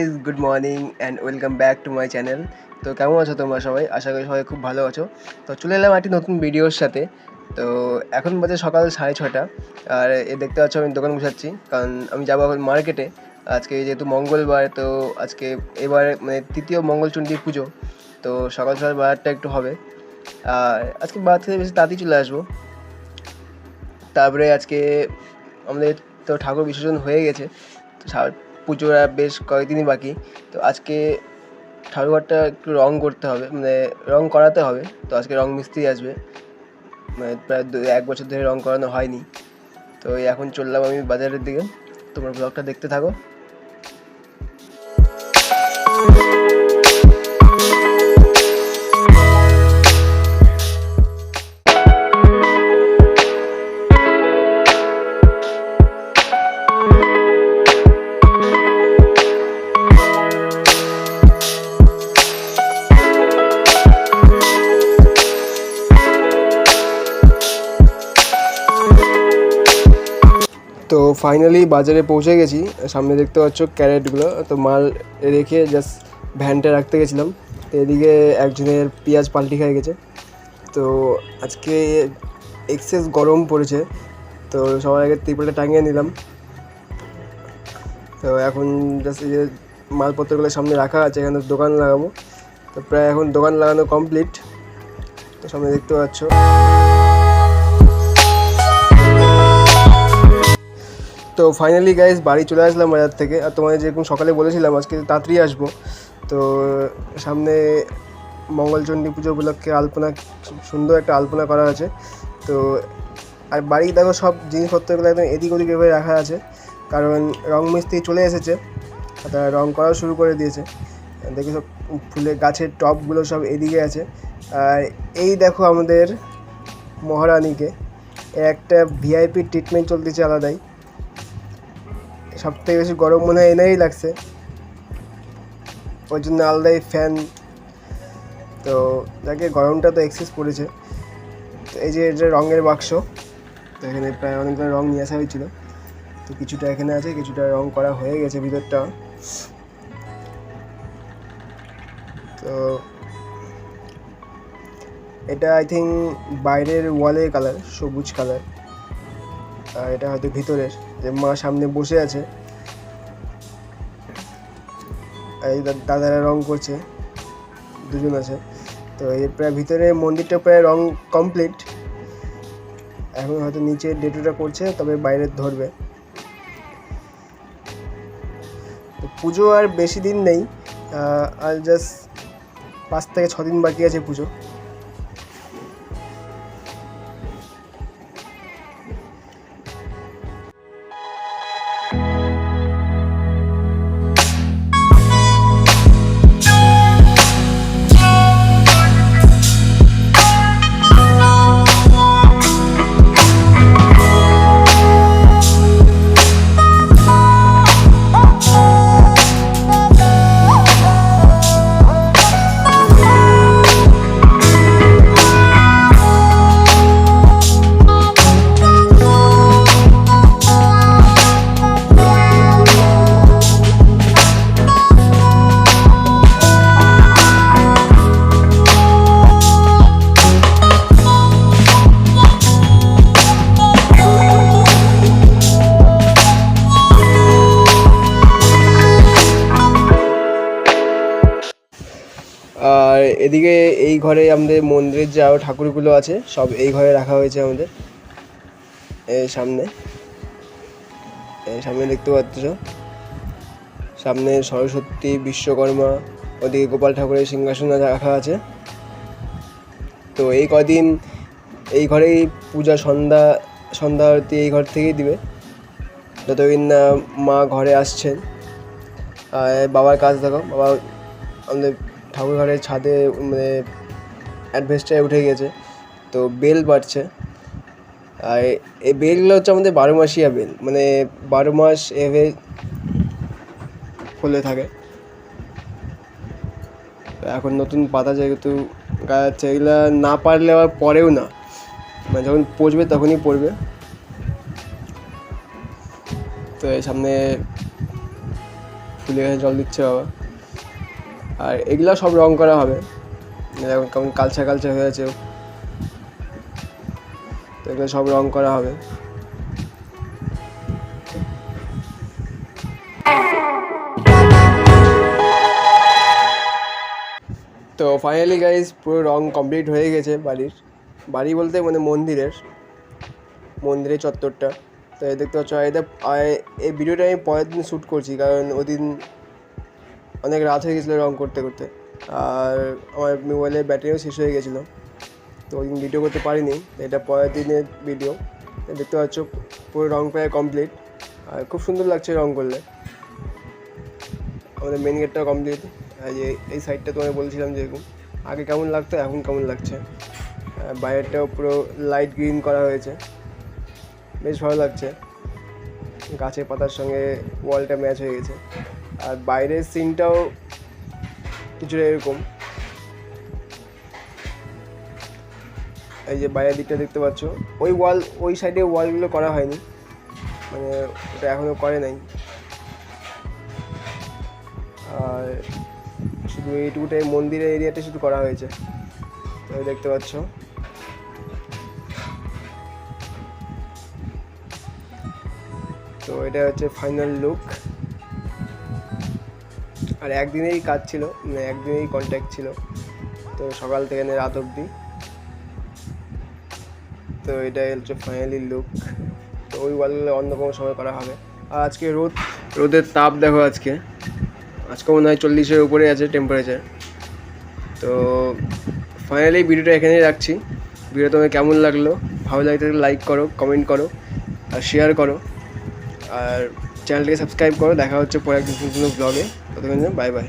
Guys, good morning and welcome back to my channel. তো কেমন আছো তোমরা সবাই? আশা করি সবাই খুব ভালো আছো। তো চলে এলাম একটি নতুন ভিডিওর সাথে। তো এখন বাজে সকাল 6:30, আর দেখতে পাচ্ছ আমি দোকান গুছাচ্ছি, কারণ আমি যাবো এখন মার্কেটে। আজকে যেহেতু মঙ্গলবার, তো আজকে এবার মানে তৃতীয় মঙ্গলচণ্ডী পুজো, তো সকাল সকাল বাজারটা একটু হবে। আর আজকে বাজার থেকে বেশি তাড়াতাড়ি চলে আসবো। তারপরে আজকে আমাদের তো ঠাকুর বিসর্জন হয়ে গেছে, তো পুজোর আর বেশ কয়েকদিনই বাকি। তো আজকে ঠাকুরঘরটা একটু রং করতে হবে, মানে রং করাতে হবে। তো আজকে রং মিস্ত্রি আসবে, মানে প্রায় 1 বছর ধরে রং করানো হয়নি। তো এখন চললাম আমি বাজারের দিকে, তোমার ব্লগটা দেখতে থাকো। তো ফাইনালি বাজারে পৌঁছে গেছি। সামনে দেখতে পাচ্ছ ক্যারেটগুলো, তো মাল রেখে জাস্ট ভ্যানটা রাখতে গেছিলাম। তো এদিকে একজনের পেঁয়াজ পাল্টি খেয়ে গেছে। তো আজকে এক্সেস গরম পড়েছে, তো সবার আগে ত্রিপলটা টাঙিয়ে নিলাম। তো এখন জাস্ট এই যে মালপত্রগুলো সামনে রাখা আছে, এখানে দোকান লাগাবো। তো প্রায় এখন দোকান লাগানো কমপ্লিট। তো সামনে দেখতে পাচ্ছ। তো ফাইনালি গাইজ বাড়ি চলে আসলাম বাজার থেকে। আর তোমাদের যেরকম সকালে বলেছিলাম আজকে তাড়াতাড়ি আসবো। তো সামনে মঙ্গলচণ্ডী পুজো উপলক্ষে আলপনা, সুন্দর একটা আলপনা করা আছে। তো আর বাড়ি দেখো সব জিনিসপত্রগুলো একদম এদিক ওদিক এভাবে রাখা আছে, কারণ রং মিস্ত্রি চলে এসেছে, তারা রং করাও শুরু করে দিয়েছে। দেখি সব ফুলের গাছের টবগুলো সব এদিকে আছে। আর এই দেখো আমাদের মহারানীকে, একটা ভিআইপি ট্রিটমেন্ট চলতেছে আলাদাই। সবথেকে বেশি গরম মনে হয় এনেই লাগছে, ওই জন্য আলাদাই ফ্যান। তো যাকে গরমটা তো এক্সেস পড়েছে। তো এই যে এটা রঙের বাক্স, তো এখানে প্রায় অনেকগুলো রঙ নিয়ে আসা হয়েছিল। তো কিছুটা এখানে আছে, কিছুটা রঙ করা হয়ে গেছে ভিতরটা। তো এটা আই থিঙ্ক বাইরের ওয়ালের কালার সবুজ কালার, আর এটা হয়তো ভিতরের, যে মা সামনে বসে আছে, এই দাদারা রং করছে, দুজন আছে। তো এই প্রায় ভিতরে মন্দিরটা প্রায় রং কমপ্লিট, এখন হয়তো নিচে ডেটোটা করছে, তবে বাইরে ধরবে। তো পুজো আর বেশি দিন নেই, আর জাস্ট 5 থেকে 6 দিন বাকি আছে পুজো। আর এদিকে এই ঘরে আমাদের মন্দিরের যে আরও ঠাকুরগুলো আছে সব এই ঘরে রাখা হয়েছে আমাদের। সামনে সামনে দেখতে পাচ্ছ, সামনে সরস্বতী, বিশ্বকর্মা, ওদিকে গোপাল ঠাকুরের সিংহাসন রাখা আছে। তো এই কদিন এই ঘরেই পূজা, সন্ধ্যা আরতি এই ঘর থেকেই দিবে, যতদিন না মা ঘরে আসছেন। আর বাবার কাজ দেখো, বাবা আমাদের ঠাকুর ঘরের ছাদে মানে অ্যাডভেস্টারে উঠে গেছে, তো বেল বাড়ছে। আর এই বেলগুলো হচ্ছে আমাদের 12 মাসিয়া বেল, মানে 12 মাস এভাবে ফুলে থাকে। এখন নতুন পাতা যেহেতু গাছ, এগুলো না পারলে আবার পরেও না, মানে যখন পচবে তখনই পড়বে। তো এই সামনে ফুলে গেছে, জল দিচ্ছে বাবা। আর এগুলো সব রং করা হবে, এখন কেমন কালচা কালচা হয়ে আছে, তো এগুলো সব রং করা হবে। তো ফাইনালি গাইজ পুরো রং কমপ্লিট হয়ে গেছে বাড়ি বলতে মানে মন্দিরের চত্বরটা। তো এই দেখতে পাচ্ছ, এই ভিডিওটা আমি পরের দিন শ্যুট করছি, কারণ ওই দিন অনেক রাত হয়ে গেছিলো রং করতে করতে, আর আমার মোবাইলের ব্যাটারিও শেষ হয়ে গেছিলো, তো ওই দিন ভিডিও করতে পারিনি। এটা পরের দিনের ভিডিও। দেখতে পাচ্ছ পুরো রং প্রায় কমপ্লিট, আর খুব সুন্দর লাগছে রং করলে। আমাদের মেন গেটটাও কমপ্লিট। আর এই সাইডটা তোমায় বলছিলাম যে আগে কেমন লাগতো, এখন কেমন লাগছে। বাইরেটাও পুরো লাইট গ্রিন করা হয়েছে, বেশ ভালো লাগছে। গাছের পাতার সঙ্গে ওয়ালটা ম্যাচ হয়ে গেছে। আর বাইরের সিনটাও কিছুটা এরকম। এই যে বাইরের দিকটা দেখতে পাচ্ছ, ওই সাইডে ওয়ালগুলো করা হয়নি, মানে ওটা এখনও করে নাই। আর শুধু এইটুকুটাই মন্দিরের এরিয়াটা শুধু করা হয়েছে, তো দেখতে পাচ্ছ। তো এটা হচ্ছে ফাইনাল লুক। আর একদিনেরই কাজ ছিল, মানে একদিনেরই কন্ট্যাক্ট ছিল, তো সকাল থেকে রাত অবধি। তো এটাই হচ্ছে ফাইনালি লুক। তো ওই ওয়ালগুলো অন্য কোনো সময় করা হবে। আর আজকে রোদের তাপ দেখো, আজকে মনে হয় 40-এর উপরে আছে টেম্পারেচার। তো ফাইনালি ভিডিওটা এখানেই রাখছি। ভিডিও তোমার কেমন লাগলো, ভালো লাগলে লাইক করো, কমেন্ট করো, আর শেয়ার করো, আর চ্যানেলটাকে সাবস্ক্রাইব করো। দেখা হচ্ছে পরে একদিন কোনো ব্লগে। ততক্ষণ বাই বাই।